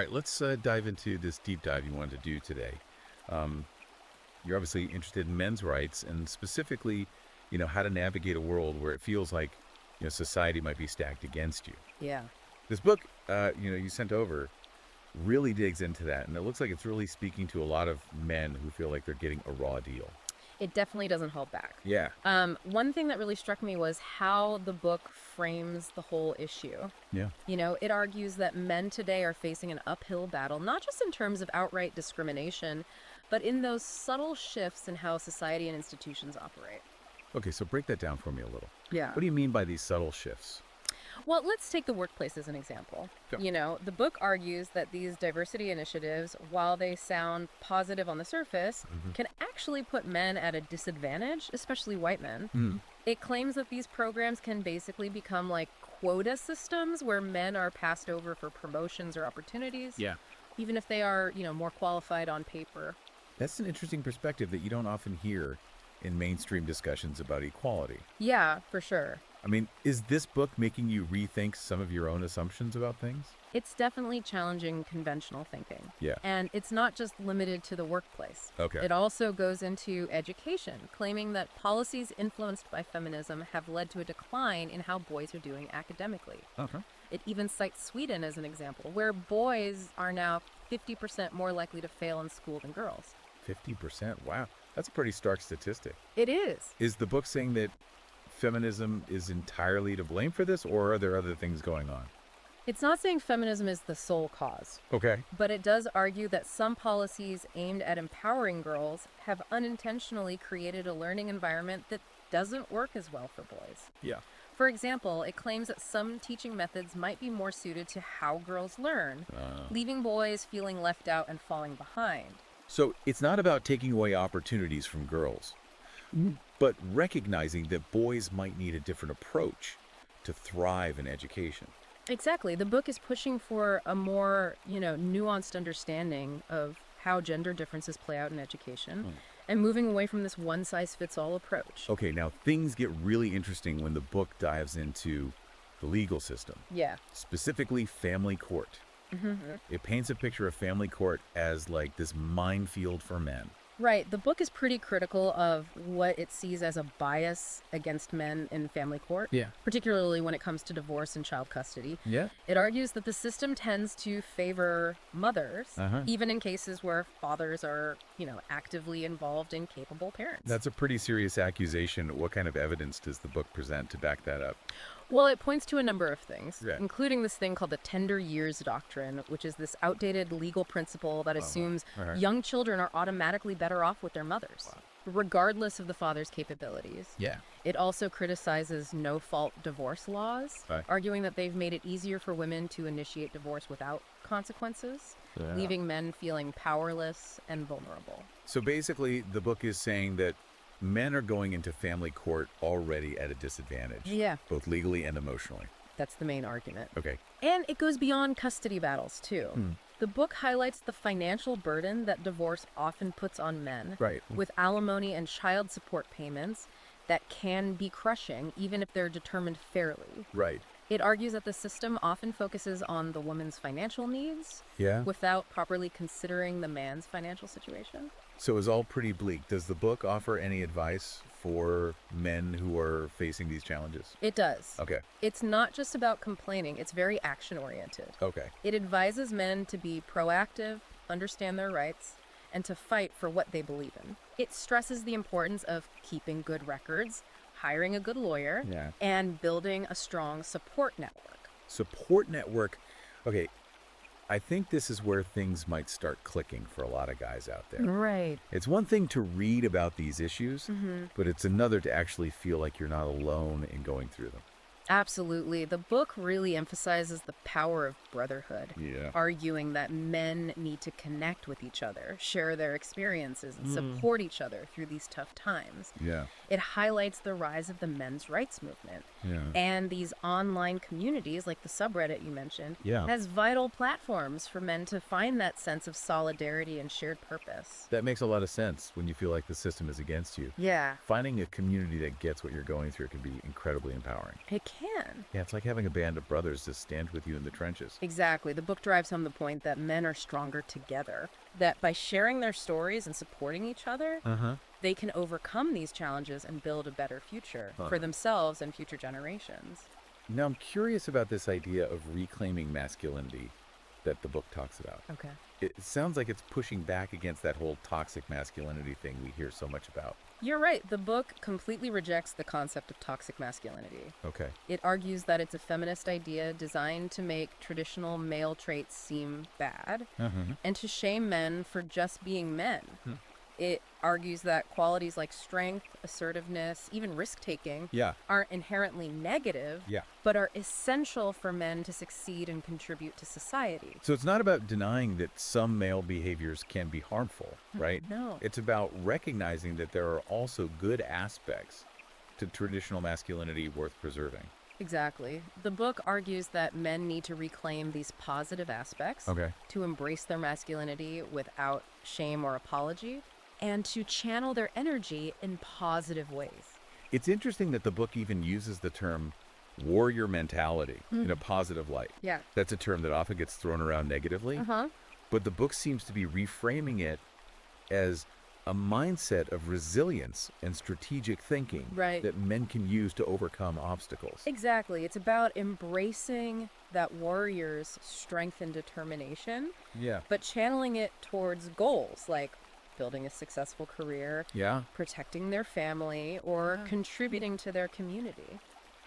right, let's dive into this deep dive you wanted to do today. Um, you're obviously interested in men's rights and specifically, how to navigate a world where it feels like, society might be stacked against you. Yeah. This book, you sent over really digs into that, and it looks like it's really speaking to a lot of men who feel like they're getting a raw deal. It definitely doesn't hold back. Yeah. One thing that really struck me was how the book frames the whole issue. Yeah. It argues that men today are facing an uphill battle, not just in terms of outright discrimination, but in those subtle shifts in how society and institutions operate. Okay, so break that down for me a little. Yeah. What do you mean by these subtle shifts? Well, let's take the workplace as an example. Sure. The book argues that these diversity initiatives, while they sound positive on the surface, can actually put men at a disadvantage, especially white men. Mm. It claims that these programs can basically become like quota systems where men are passed over for promotions or opportunities, Yeah. even if they are, more qualified on paper. That's an interesting perspective that you don't often hear in mainstream discussions about equality. Yeah, for sure. I mean, is this book making you rethink some of your own assumptions about things? It's definitely challenging conventional thinking. Yeah. And it's not just limited to the workplace. Okay. It also goes into education, claiming that policies influenced by feminism have led to a decline in how boys are doing academically. Okay. It even cites Sweden as an example, where boys are now 50% more likely to fail in school than girls. 50%? Wow. That's a pretty stark statistic. It is. Is the book saying that feminism is entirely to blame for this, or are there other things going on? It's not saying feminism is the sole cause, Okay. but it does argue that some policies aimed at empowering girls have unintentionally created a learning environment that doesn't work as well for boys. Yeah. For example, it claims that some teaching methods might be more suited to how girls learn, leaving boys feeling left out and falling behind. So it's not about taking away opportunities from girls, but recognizing that boys might need a different approach to thrive in education. Exactly. The book is pushing for a more, nuanced understanding of how gender differences play out in education and moving away from this one-size-fits-all approach. Okay, now things get really interesting when the book dives into the legal system, Yeah. specifically family court. It paints a picture of family court as like this minefield for men. Right. The book is pretty critical of what it sees as a bias against men in family court, Yeah. particularly when it comes to divorce and child custody. Yeah. It argues that the system tends to favor mothers, even in cases where fathers are, actively involved and capable parents. That's a pretty serious accusation. What kind of evidence does the book present to back that up? Well, it points to a number of things, Yeah. including this thing called the tender years doctrine, which is this outdated legal principle that assumes young children are automatically better off with their mothers, regardless of the father's capabilities. Yeah. It also criticizes no-fault divorce laws, Right. arguing that they've made it easier for women to initiate divorce without consequences, leaving men feeling powerless and vulnerable. So basically, the book is saying that men are going into family court already at a disadvantage. Yeah. Both legally and emotionally. That's the main argument. Okay. And it goes beyond custody battles, too. The book highlights the financial burden that divorce often puts on men, Right. with alimony and child support payments that can be crushing, even if they're determined fairly. Right. It argues that the system often focuses on the woman's financial needs Yeah. without properly considering the man's financial situation. So it's all pretty bleak. Does the book offer any advice for men who are facing these challenges? It does. Okay. It's not just about complaining, it's very action-oriented. Okay. It advises men to be proactive, understand their rights, and to fight for what they believe in. It stresses the importance of keeping good records, hiring a good lawyer, Yeah. and building a strong support network. Support network. Okay. I think this is where things might start clicking for a lot of guys out there. Right. It's one thing to read about these issues, but it's another to actually feel like you're not alone in going through them. Absolutely. The book really emphasizes the power of brotherhood, Yeah. arguing that men need to connect with each other, share their experiences, and support each other through these tough times. Yeah. It highlights the rise of the men's rights movement Yeah. and these online communities like the subreddit you mentioned Yeah. as vital platforms for men to find that sense of solidarity and shared purpose. That makes a lot of sense when you feel like the system is against you. Yeah, Finding a community that gets what you're going through can be incredibly empowering. it can. Yeah, it's like having a band of brothers to stand with you in the trenches. Exactly. The book drives home the point that men are stronger together, that by sharing their stories and supporting each other, they can overcome these challenges and build a better future for themselves and future generations. Now, I'm curious about this idea of reclaiming masculinity that the book talks about. Okay. It sounds like it's pushing back against that whole toxic masculinity thing we hear so much about. You're right. The book completely rejects the concept of toxic masculinity. Okay. It argues that it's a feminist idea designed to make traditional male traits seem bad and to shame men for just being men. It argues that qualities like strength, assertiveness, even risk-taking aren't inherently negative, but are essential for men to succeed and contribute to society. So it's not about denying that some male behaviors can be harmful, right? No. It's about recognizing that there are also good aspects to traditional masculinity worth preserving. Exactly. The book argues that men need to reclaim these positive aspects, to embrace their masculinity without shame or apology, and to channel their energy in positive ways. It's interesting that the book even uses the term warrior mentality in a positive light. Yeah. That's a term that often gets thrown around negatively, but the book seems to be reframing it as a mindset of resilience and strategic thinking that men can use to overcome obstacles. Exactly. It's about embracing that warrior's strength and determination, but channeling it towards goals like building a successful career, protecting their family, or contributing to their community.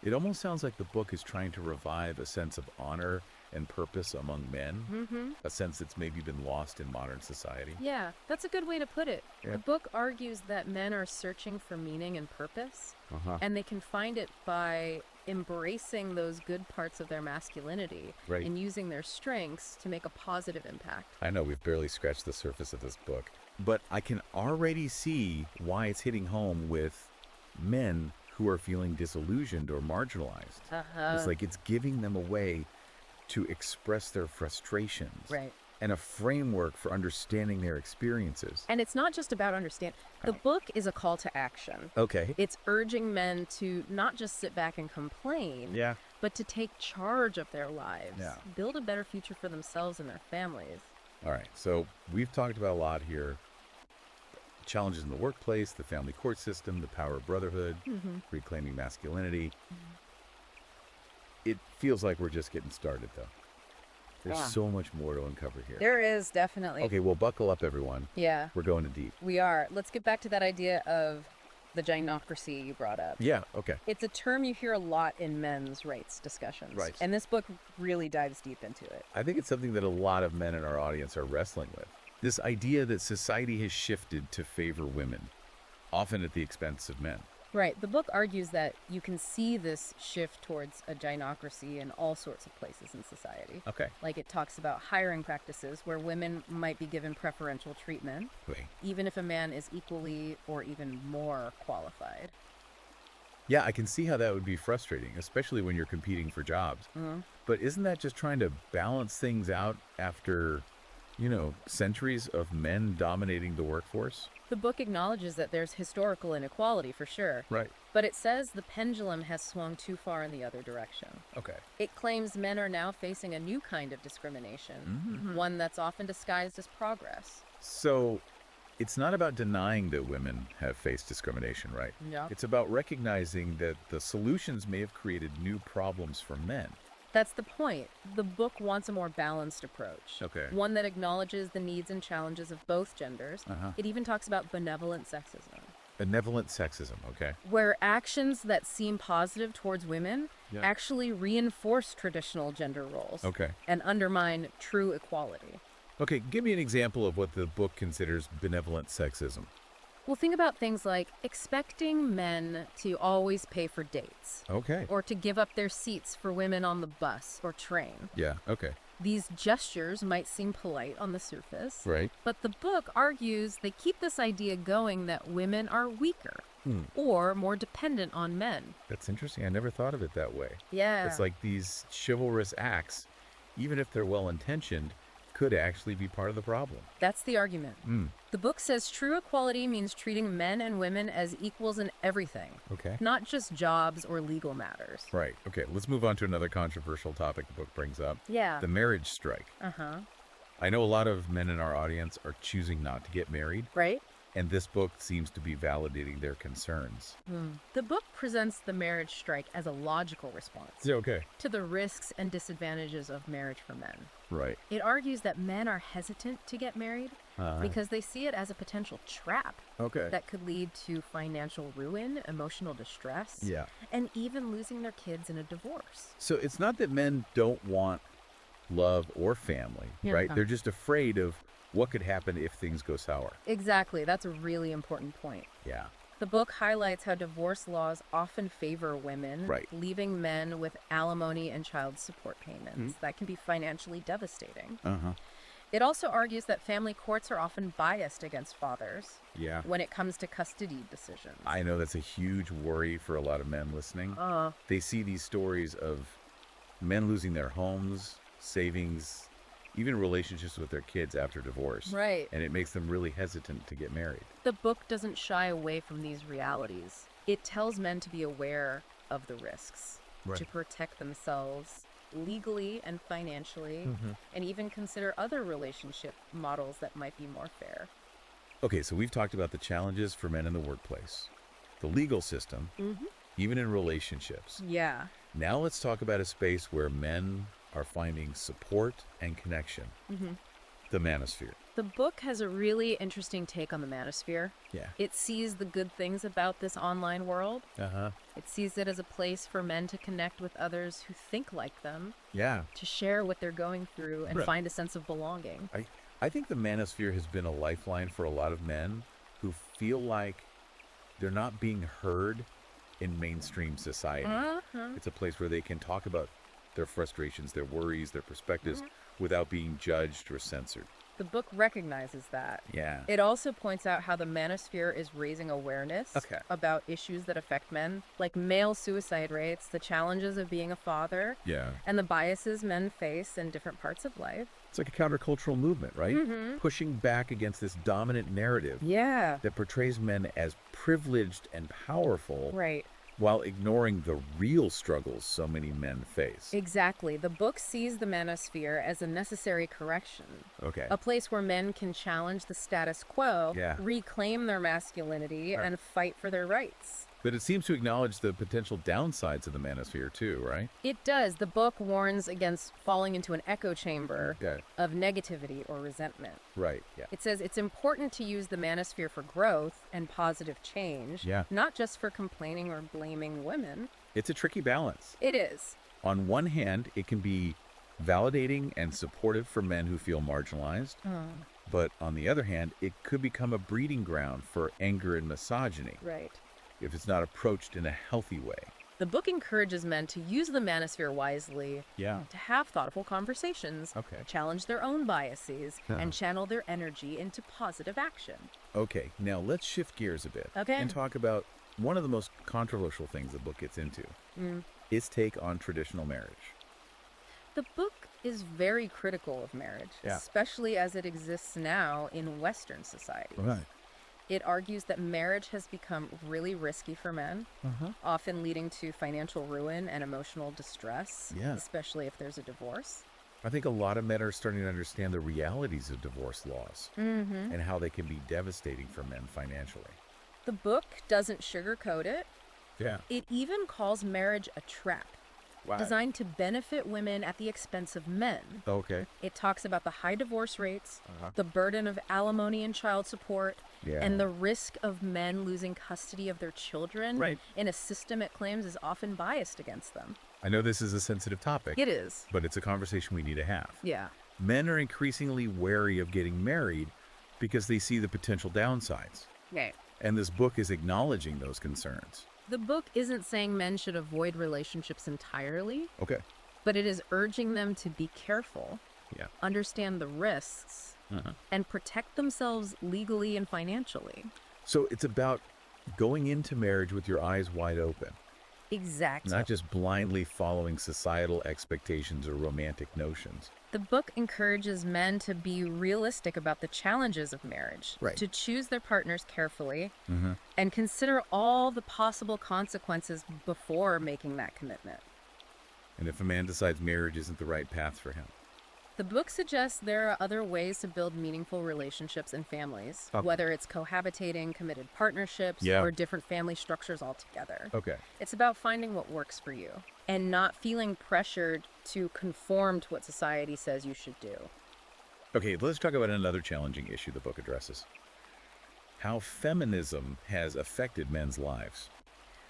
It almost sounds like the book is trying to revive a sense of honor and purpose among men, a sense that's maybe been lost in modern society. Yeah, that's a good way to put it. The book argues that men are searching for meaning and purpose, and they can find it by embracing those good parts of their masculinity and using their strengths to make a positive impact. I know we've barely scratched the surface of this book, but I can already see why it's hitting home with men who are feeling disillusioned or marginalized. It's like it's giving them a way to express their frustrations and a framework for understanding their experiences. And it's not just about understand. The book is a call to action. It's urging men to not just sit back and complain, but to take charge of their lives, build a better future for themselves and their families. All right, so we've talked about a lot here. Challenges in the workplace, the family court system, the power of brotherhood, reclaiming masculinity. It feels like we're just getting started, though. There's so much more to uncover here. There is, definitely. Okay, well, buckle up, everyone. Yeah. We're going in deep. We are. Let's get back to that idea of the gynocracy you brought up. Yeah, okay. It's a term you hear a lot in men's rights discussions. And this book really dives deep into it. I think it's something that a lot of men in our audience are wrestling with. This idea that society has shifted to favor women, often at the expense of men. Right. The book argues that you can see this shift towards a gynocracy in all sorts of places in society. Like it talks about hiring practices where women might be given preferential treatment, even if a man is equally or even more qualified. Yeah, I can see how that would be frustrating, especially when you're competing for jobs. But isn't that just trying to balance things out after, centuries of men dominating the workforce? The book acknowledges that there's historical inequality for sure. But it says the pendulum has swung too far in the other direction. It claims men are now facing a new kind of discrimination, one that's often disguised as progress. So it's not about denying that women have faced discrimination, right? It's about recognizing that the solutions may have created new problems for men. That's the point. The book wants a more balanced approach. One that acknowledges the needs and challenges of both genders. It even talks about benevolent sexism. Benevolent sexism, where actions that seem positive towards women actually reinforce traditional gender roles and undermine true equality. Give me an example of what the book considers benevolent sexism. Well, think about things like expecting men to always pay for dates. Or to give up their seats for women on the bus or train. These gestures might seem polite on the surface. But the book argues they keep this idea going that women are weaker or more dependent on men. That's interesting. I never thought of it that way. Yeah. It's like these chivalrous acts, even if they're well-intentioned, could actually be part of the problem. That's the argument. The book says true equality means treating men and women as equals in everything, Okay. not just jobs or legal matters. Right. Okay, let's move on to another controversial topic the book brings up. Yeah. The marriage strike. Uh-huh. I know a lot of men in our audience are choosing not to get married, Right? and this book seems to be validating their concerns. The book presents the marriage strike as a logical response Yeah, okay. to the risks and disadvantages of marriage for men. Right. It argues that men are hesitant to get married because they see it as a potential trap Okay. that could lead to financial ruin, emotional distress, Yeah. and even losing their kids in a divorce. So it's not that men don't want love or family, Yeah. right? They're just afraid of what could happen if things go sour. Exactly. That's a really important point. Yeah. The book highlights how divorce laws often favor women, Right. leaving men with alimony and child support payments. That can be financially devastating. Uh-huh. It also argues that family courts are often biased against fathers Yeah. when it comes to custody decisions. I know that's a huge worry for a lot of men listening. They see these stories of men losing their homes, savings, even relationships with their kids after divorce. Right. And it makes them really hesitant to get married. The book doesn't shy away from these realities. It tells men to be aware of the risks, to protect themselves legally and financially, and even consider other relationship models that might be more fair. Okay, so we've talked about the challenges for men in the workplace, the legal system, even in relationships. Yeah. Now let's talk about a space where men are finding support and connection. The manosphere. The book has a really interesting take on the manosphere. Yeah. It sees the good things about this online world. Uh-huh. It sees it as a place for men to connect with others who think like them, Yeah. to share what they're going through and Right. find a sense of belonging. I think the manosphere has been a lifeline for a lot of men who feel like they're not being heard in mainstream society. It's a place where they can talk about their frustrations, their worries, their perspectives without being judged or censored. The book recognizes that. Yeah. It also points out how the manosphere is raising awareness Okay. about issues that affect men, like male suicide rates, the challenges of being a father, Yeah. and the biases men face in different parts of life. It's like a countercultural movement, right? Pushing back against this dominant narrative Yeah. that portrays men as privileged and powerful Right. while ignoring the real struggles so many men face. Exactly. The book sees the manosphere as a necessary correction, Okay. a place where men can challenge the status quo, Yeah. reclaim their masculinity, and fight for their rights. But it seems to acknowledge the potential downsides of the manosphere too, right? It does. The book warns against falling into an echo chamber Yeah. of negativity or resentment. Right. Yeah. It says it's important to use the manosphere for growth and positive change, Yeah. not just for complaining or blaming women. It's a tricky balance. It is. On one hand, it can be validating and supportive for men who feel marginalized. But on the other hand, it could become a breeding ground for anger and misogyny Right. if it's not approached in a healthy way. The book encourages men to use the manosphere wisely, Yeah. to have thoughtful conversations, Okay. challenge their own biases, and channel their energy into positive action. Okay, now let's shift gears a bit Okay. and talk about one of the most controversial things the book gets into. Its take on traditional marriage. The book is very critical of marriage, Yeah. especially as it exists now in Western society. Right. It argues that marriage has become really risky for men, often leading to financial ruin and emotional distress, Yeah. especially if there's a divorce. I think a lot of men are starting to understand the realities of divorce laws and how they can be devastating for men financially. The book doesn't sugarcoat it. Yeah. It even calls marriage a trap, designed to benefit women at the expense of men. Okay. It talks about the high divorce rates, the burden of alimony and child support, Yeah. and the risk of men losing custody of their children Right. in a system it claims is often biased against them. I know this is a sensitive topic, It is. but it's a conversation we need to have. Yeah. Men are increasingly wary of getting married because they see the potential downsides. Okay. And this book is acknowledging those concerns. The book isn't saying men should avoid relationships entirely, Okay. but it is urging them to be careful, Yeah. understand the risks, and protect themselves legally and financially. So it's about going into marriage with your eyes wide open, Exactly. not just blindly following societal expectations or romantic notions. The book encourages men to be realistic about the challenges of marriage, Right. to choose their partners carefully, Mm-hmm. and consider all the possible consequences before making that commitment. And if a man decides marriage isn't the right path for him. The book suggests there are other ways to build meaningful relationships and families, Okay. whether it's cohabitating, committed partnerships, Yeah. or different family structures altogether. Okay. It's about finding what works for you and not feeling pressured to conform to what society says you should do. Okay, let's talk about another challenging issue the book addresses. How feminism has affected men's lives.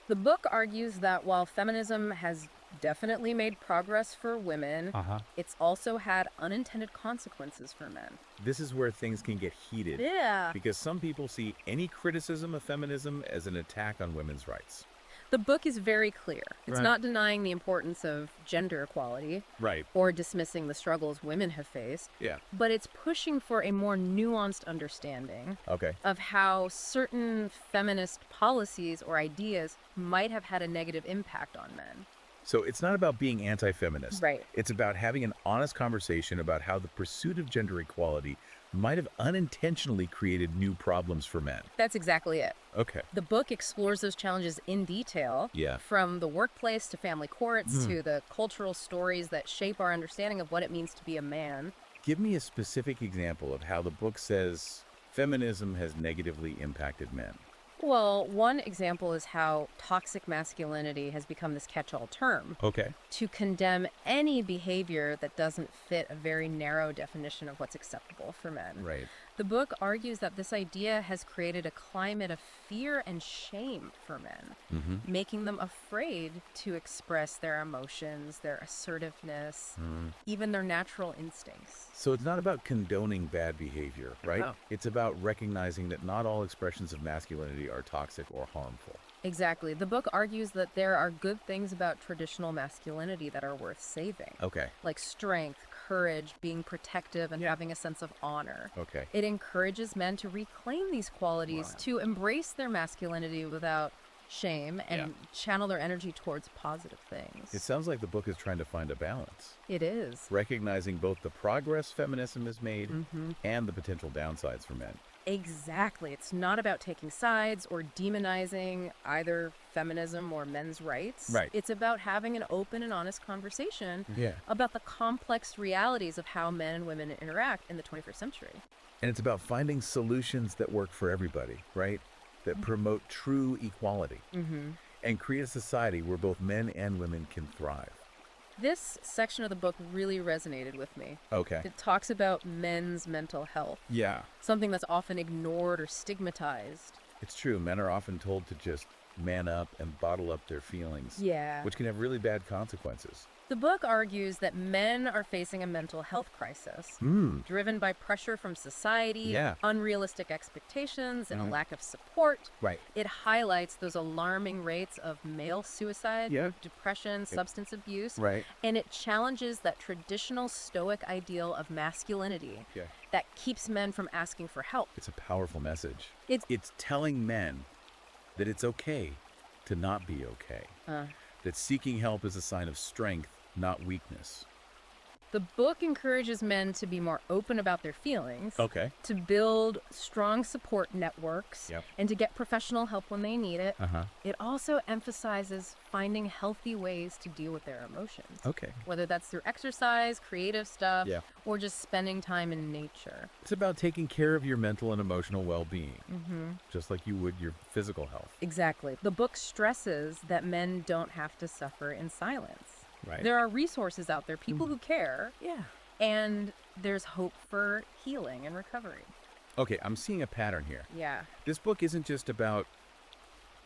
The book argues that while feminism has definitely made progress for women, it's also had unintended consequences for men. This is where things can get heated. Yeah. Because some people see any criticism of feminism as an attack on women's rights. The book is very clear. It's Right. not denying the importance of gender equality Right. or dismissing the struggles women have faced, Yeah. but it's pushing for a more nuanced understanding Okay. of how certain feminist policies or ideas might have had a negative impact on men. So it's not about being anti-feminist. Right. It's about having an honest conversation about how the pursuit of gender equality might have unintentionally created new problems for men. That's exactly it. Okay. The book explores those challenges in detail, Yeah. from the workplace to family courts to the cultural stories that shape our understanding of what it means to be a man. Give me a specific example of how the book says feminism has negatively impacted men. Well, one example is how toxic masculinity has become this catch-all term Okay. to condemn any behavior that doesn't fit a very narrow definition of what's acceptable for men. Right. The book argues that this idea has created a climate of fear and shame for men, making them afraid to express their emotions, their assertiveness, even their natural instincts. So it's not about condoning bad behavior, right? No. It's about recognizing that not all expressions of masculinity are toxic or harmful. Exactly. The book argues that there are good things about traditional masculinity that are worth saving, Okay. like strength, courage, being protective, and having a sense of honor. Okay. It encourages men to reclaim these qualities, Wow. to embrace their masculinity without shame, and channel their energy towards positive things. It sounds like the book is trying to find a balance, It is. recognizing both the progress feminism has made and the potential downsides for men. Exactly. It's not about taking sides or demonizing either feminism or men's rights. Right. It's about having an open and honest conversation Yeah. about the complex realities of how men and women interact in the 21st century. And it's about finding solutions that work for everybody, right? That promote true equality and create a society where both men and women can thrive. This section of the book really resonated with me. Okay. It talks about men's mental health, Yeah. something that's often ignored or stigmatized. It's true. Men are often told to just man up and bottle up their feelings, Yeah. which can have really bad consequences. The book argues that men are facing a mental health crisis, driven by pressure from society, Yeah. unrealistic expectations, and a lack of support. Right. It highlights those alarming rates of male suicide, Yeah. depression, substance abuse, Right. and it challenges that traditional stoic ideal of masculinity Yeah. that keeps men from asking for help. It's a powerful message. It's It's telling men that it's okay to not be okay. That seeking help is a sign of strength, not weakness. The book encourages men to be more open about their feelings, Okay. to build strong support networks, Yep. and to get professional help when they need it. Uh-huh. It also emphasizes finding healthy ways to deal with their emotions, Okay. whether that's through exercise, creative stuff, Yeah. or just spending time in nature. It's about taking care of your mental and emotional well-being, just like you would your physical health. Exactly. The book stresses that men don't have to suffer in silence. Right. There are resources out there, people who care, Yeah. and there's hope for healing and recovery. Okay, I'm seeing a pattern here. Yeah. This book isn't just about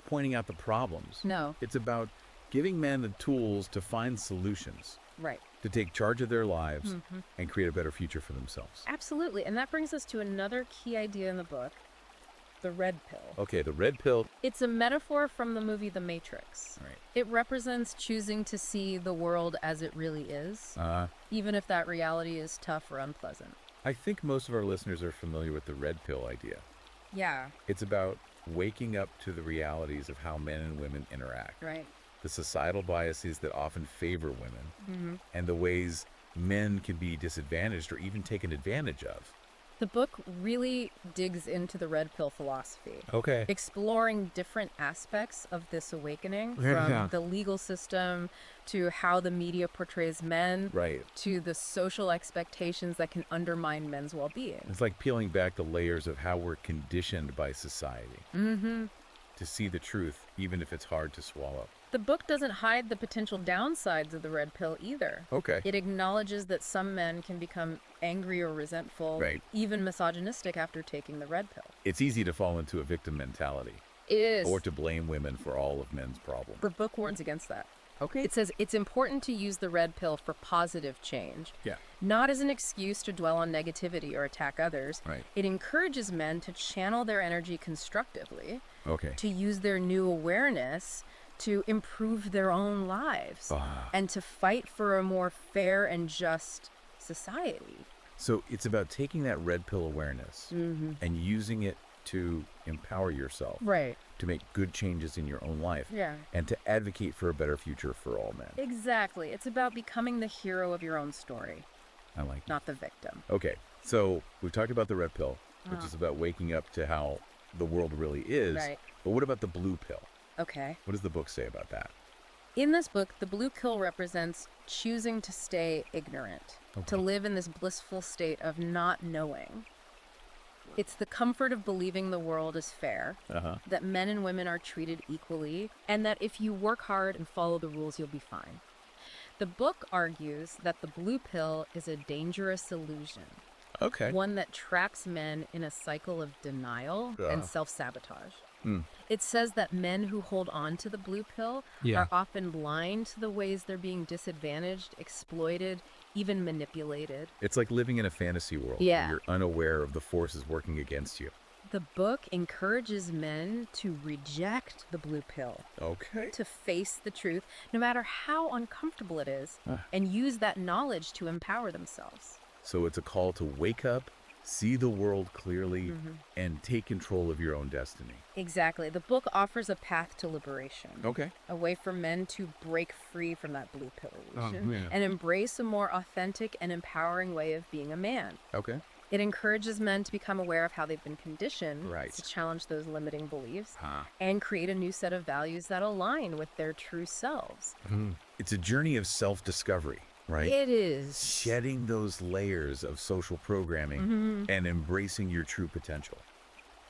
pointing out the problems. No. It's about giving men the tools to find solutions, Right. to take charge of their lives and create a better future for themselves. Absolutely. And that brings us to another key idea in the book, the red pill. Okay, the red pill. It's a metaphor from the movie The Matrix. Right. It represents choosing to see the world as it really is, even if that reality is tough or unpleasant. I think most of our listeners are familiar with the red pill idea. Yeah, It's about waking up to the realities of how men and women interact. right. the societal biases that often favor women, and the ways men can be disadvantaged or even taken advantage of. The book really digs into the red pill philosophy, Okay. exploring different aspects of this awakening, Yeah. from the legal system to how the media portrays men, Right. to the social expectations that can undermine men's well-being. It's like peeling back the layers of how we're conditioned by society to see the truth, even if it's hard to swallow. The book doesn't hide the potential downsides of the red pill either. Okay. It acknowledges that some men can become angry or resentful, Right. even misogynistic after taking the red pill. It's easy to fall into a victim mentality It is. or to blame women for all of men's problems. The book warns against that. Okay. It says it's important to use the red pill for positive change, Yeah. not as an excuse to dwell on negativity or attack others. Right. It encourages men to channel their energy constructively, Okay. to use their new awareness to improve their own lives, and to fight for a more fair and just society. So it's about taking that red pill awareness and using it to empower yourself, Right. to make good changes in your own life, Yeah. and to advocate for a better future for all men. Exactly. It's about becoming the hero of your own story, I like it. not the victim. Okay, so we've talked about the red pill, which is about waking up to how the world really is. Right. But what about the blue pill? Okay. What does the book say about that? In this book, the blue pill represents choosing to stay ignorant, to live in this blissful state of not knowing. It's the comfort of believing the world is fair, that men and women are treated equally, and that if you work hard and follow the rules, you'll be fine. The book argues that the blue pill is a dangerous illusion, Okay. one that traps men in a cycle of denial and self-sabotage. It says that men who hold on to the blue pill are often blind to the ways they're being disadvantaged, exploited, even manipulated. It's like living in a fantasy world Yeah. where you're unaware of the forces working against you. The book encourages men to reject the blue pill, Okay. to face the truth, no matter how uncomfortable it is, and use that knowledge to empower themselves. So it's a call to wake up, see the world clearly, and take control of your own destiny. Exactly. The book offers a path to liberation. Okay. A way for men to break free from that blue pill illusion yeah. and embrace a more authentic and empowering way of being a man. Okay. It encourages men to become aware of how they've been conditioned, Right. to challenge those limiting beliefs, and create a new set of values that align with their true selves. It's a journey of self-discovery, right? It is. Shedding those layers of social programming and embracing your true potential.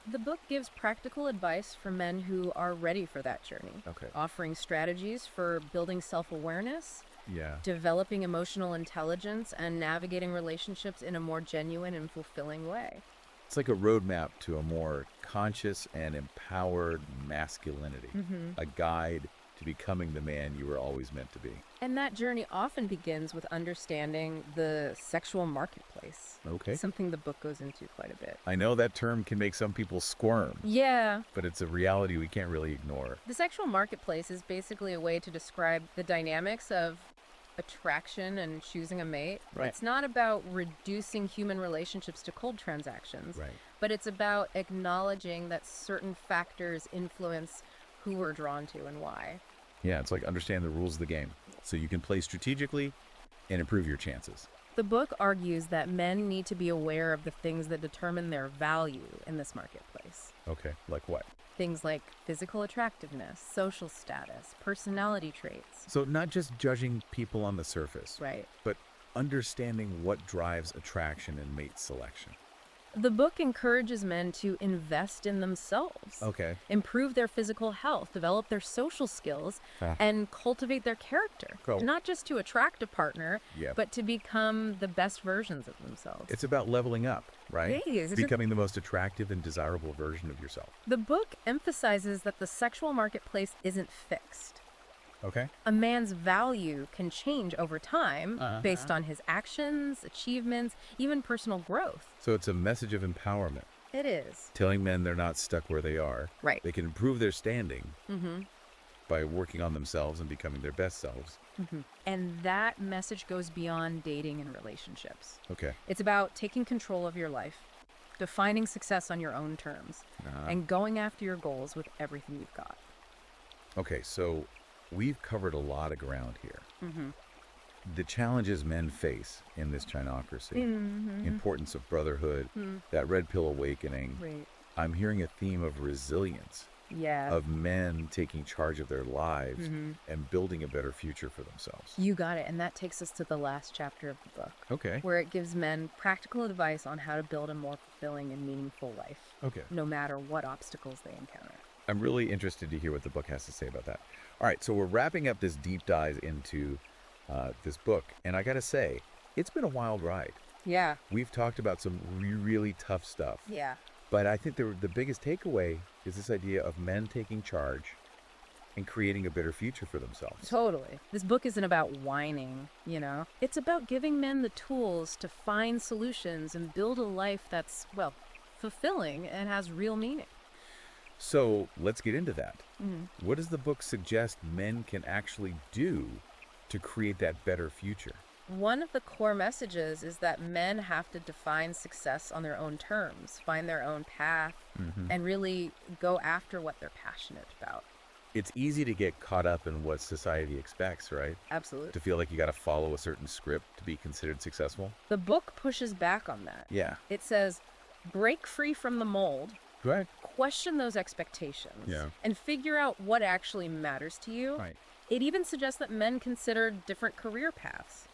The book gives practical advice for men who are ready for that journey, Okay. offering strategies for building self-awareness, Yeah. developing emotional intelligence, and navigating relationships in a more genuine and fulfilling way. It's like a roadmap to a more conscious and empowered masculinity, a guide to becoming the man you were always meant to be. And that journey often begins with understanding the sexual marketplace. Okay. Something the book goes into quite a bit. I know that term can make some people squirm, Yeah. but it's a reality we can't really ignore. The sexual marketplace is basically a way to describe the dynamics of attraction and choosing a mate. Right. It's not about reducing human relationships to cold transactions, Right. but it's about acknowledging that certain factors influence who we're drawn to and why. Yeah, it's like understand the rules of the game so you can play strategically and improve your chances. The book argues that men need to be aware of the things that determine their value in this marketplace. Okay, like what? Things like physical attractiveness, social status, personality traits. So not just judging people on the surface, Right. but understanding what drives attraction and mate selection. The book encourages men to invest in themselves, Okay. improve their physical health, develop their social skills, and cultivate their character. Cool. Not just to attract a partner, Yep. but to become the best versions of themselves. It's about leveling up, right? It is. Becoming the most attractive and desirable version of yourself. The book emphasizes that the sexual marketplace isn't fixed. Okay. A man's value can change over time based on his actions, achievements, even personal growth. So it's a message of empowerment, It is. telling men they're not stuck where they are. Right. They can improve their standing by working on themselves and becoming their best selves. And that message goes beyond dating and relationships. Okay. It's about taking control of your life, defining success on your own terms, and going after your goals with everything you've got. Okay, so we've covered a lot of ground here. Mm-hmm. The challenges men face in this Chinocracy, Mm-hmm. importance of brotherhood, that red pill awakening. Right. I'm hearing a theme of resilience, Yeah. of men taking charge of their lives and building a better future for themselves. You got it. And that takes us to the last chapter of the book, Okay. where it gives men practical advice on how to build a more fulfilling and meaningful life, Okay. no matter what obstacles they encounter. I'm really interested to hear what the book has to say about that. All right, so we're wrapping up this deep dive into this book, and I gotta say, it's been a wild ride. Yeah. We've talked about some really tough stuff. Yeah. But I think the biggest takeaway is this idea of men taking charge and creating a better future for themselves. Totally. This book isn't about whining, you know? It's about giving men the tools to find solutions and build a life that's, well, fulfilling and has real meaning. So let's get into that. What does the book suggest men can actually do to create that better future? One of the core messages is that men have to define success on their own terms, find their own path, and really go after what they're passionate about. It's easy to get caught up in what society expects, right? Absolutely. To feel like you got to follow a certain script to be considered successful. The book pushes back on that. Yeah. It says, break free from the mold, Right. question those expectations, Yeah. and figure out what actually matters to you. Right. It even suggests that men consider different career paths,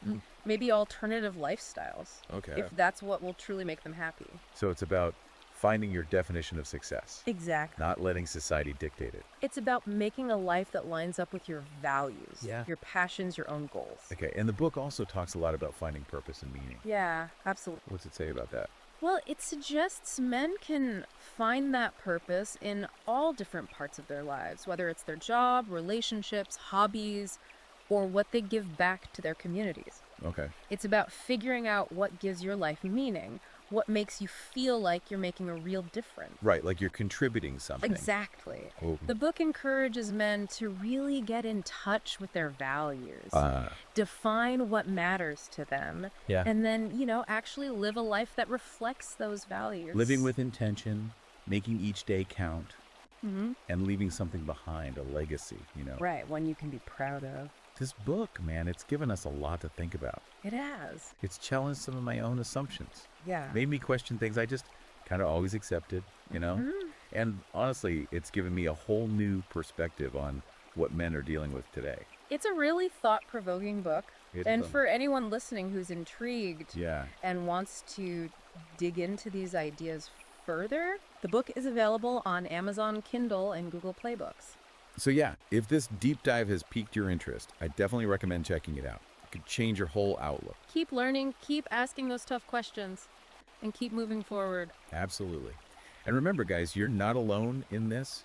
maybe alternative lifestyles, Okay. if that's what will truly make them happy. So it's about finding your definition of success, Exactly. not letting society dictate it. It's about making a life that lines up with your values, Yeah. your passions, your own goals. Okay. And the book also talks a lot about finding purpose and meaning. Yeah, absolutely. What's it say about that? Well, it suggests men can find that purpose in all different parts of their lives, whether it's their job, relationships, hobbies, or what they give back to their communities. Okay. It's about figuring out what gives your life meaning, what makes you feel like you're making a real difference. Right. Like you're contributing something. Exactly. Oh. The book encourages men to really get in touch with their values, define what matters to them, Yeah. and then, actually live a life that reflects those values. Living with intention, making each day count, and leaving something behind, a legacy. Right, one you can be proud of. This book, man, it's given us a lot to think about. It has. It's challenged some of my own assumptions. Yeah. Made me question things I just kind of always accepted. And honestly, it's given me a whole new perspective on what men are dealing with today. It's a really thought-provoking book. It And is. for anyone listening who's intrigued Yeah. and wants to dig into these ideas further, the book is available on Amazon Kindle and Google Play Books. So yeah, if this deep dive has piqued your interest, I definitely recommend checking it out. It could change your whole outlook. Keep learning, keep asking those tough questions, and keep moving forward. Absolutely. And remember, guys, you're not alone in this.